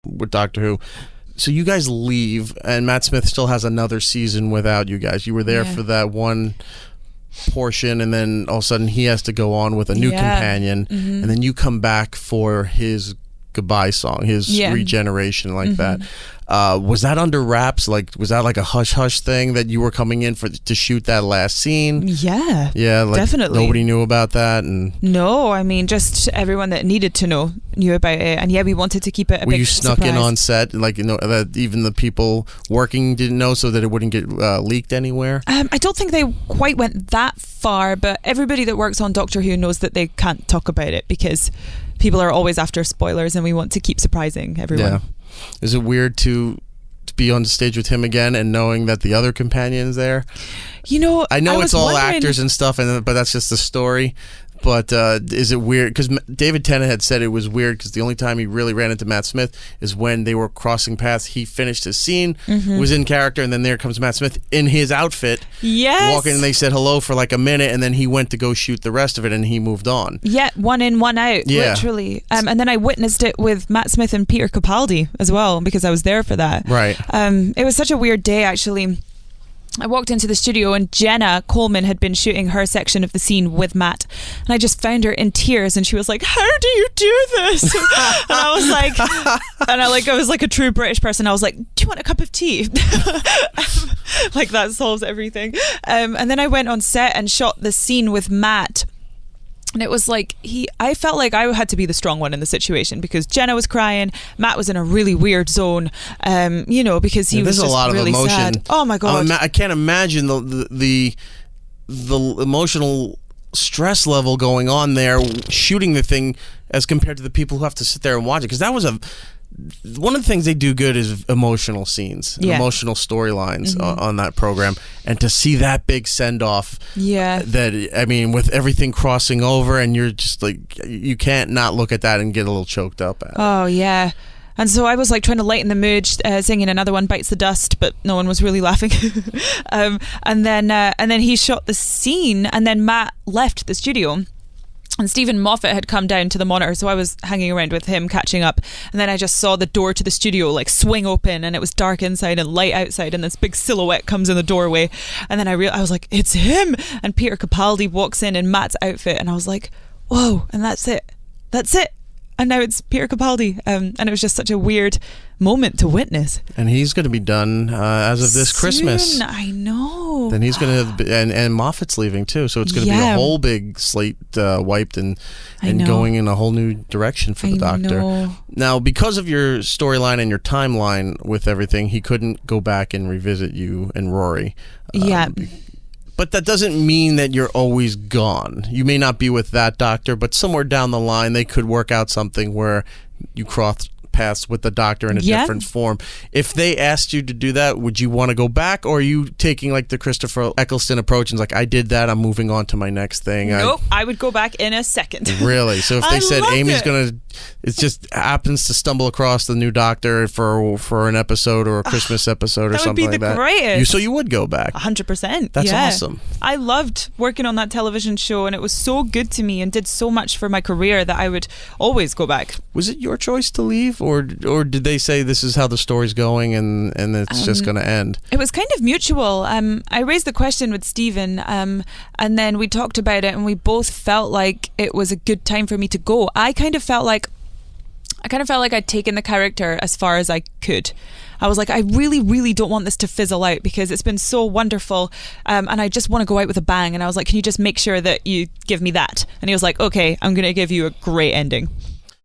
with Doctor Who. So you guys leave, and Matt Smith still has another season without you guys. You were there for that one portion, and then all of a sudden he has to go on with a new companion, and then you come back for his goodbye song, his Regeneration, like that. Was that under wraps? Like, was that like a hush-hush thing that you were coming in to shoot that last scene? Yeah, like definitely. Nobody knew about that? No, I mean, just everyone that needed to know knew about it, and we wanted to keep it a big surprise. Were you snuck in on set, like, that even the people working didn't know, so that it wouldn't get leaked anywhere? I don't think they quite went that far, but everybody that works on Doctor Who knows that they can't talk about it because people are always after spoilers, and we want to keep surprising everyone. Yeah. Is it weird to be on stage with him again and knowing that the other companion's there? I know it's all actors and stuff, but that's just the story. But is it weird? Because David Tennant had said it was weird because the only time he really ran into Matt Smith is when they were crossing paths. He finished his scene, was in character, and then there comes Matt Smith in his outfit, walking, and they said hello for like a minute, and then he went to go shoot the rest of it, and he moved on. Yeah, one in, one out, literally. And then I witnessed it with Matt Smith and Peter Capaldi as well, because I was there for that. Right. It was such a weird day, actually. I walked into the studio and Jenna Coleman had been shooting her section of the scene with Matt, and I just found her in tears, and she was like, "How do you do this?" And I was like, I was like a true British person. I was like, "Do you want a cup of tea?" Like, that solves everything. And then I went on set and shot the scene with Matt. And it was like, I felt like I had to be the strong one in the situation because Jenna was crying, Matt was in a really weird zone, because he was just a lot really of emotion. Sad. Oh my God. I can't imagine the emotional stress level going on there shooting the thing as compared to the people who have to sit there and watch it, because that was one of the things they do good is emotional scenes, emotional storylines on that program, and to see that big send-off, that, I mean, with everything crossing over, and you're just like, you can't not look at that and get a little choked up at it. Oh yeah. And so I was like trying to lighten the mood, singing Another One Bites the Dust, but no one was really laughing. And then he shot the scene, and then Matt left the studio. And Stephen Moffat had come down to the monitor, so I was hanging around with him, catching up. And then I just saw the door to the studio like swing open, and it was dark inside and light outside, and this big silhouette comes in the doorway. And then I was like, it's him! And Peter Capaldi walks in Matt's outfit, and I was like, whoa! And that's it. And now it's Peter Capaldi. And it was just such a weird moment to witness. And he's going to be done as of this Christmas. I know. Then he's going to, and Moffat's leaving too, so it's going to be a whole big slate wiped and going in a whole new direction for the Doctor. Now, because of your storyline and your timeline with everything, he couldn't go back and revisit you and Rory. But that doesn't mean that you're always gone. You may not be with that Doctor, but somewhere down the line, they could work out something where you cross paths with the Doctor in a different form. If they asked you to do that, would you want to go back, or are you taking like the Christopher Eccleston approach and like, I did that, I'm moving on to my next thing? Nope, I would go back in a second. Really? So if they said Amy's gonna, it just happens to stumble across the new Doctor for an episode or a Christmas episode or something like that. That would be the greatest. So you would go back? 100%. That's awesome. I loved working on that television show, and it was so good to me and did so much for my career that I would always go back. Was it your choice to leave, or did they say this is how the story's going and it's just going to end? It was kind of mutual. I raised the question with Stephen, and then we talked about it, and we both felt like it was a good time for me to go. I kind of felt like I'd taken the character as far as I could. I was like, I really, really don't want this to fizzle out because it's been so wonderful, and I just want to go out with a bang. And I was like, can you just make sure that you give me that? And he was like, okay, I'm going to give you a great ending.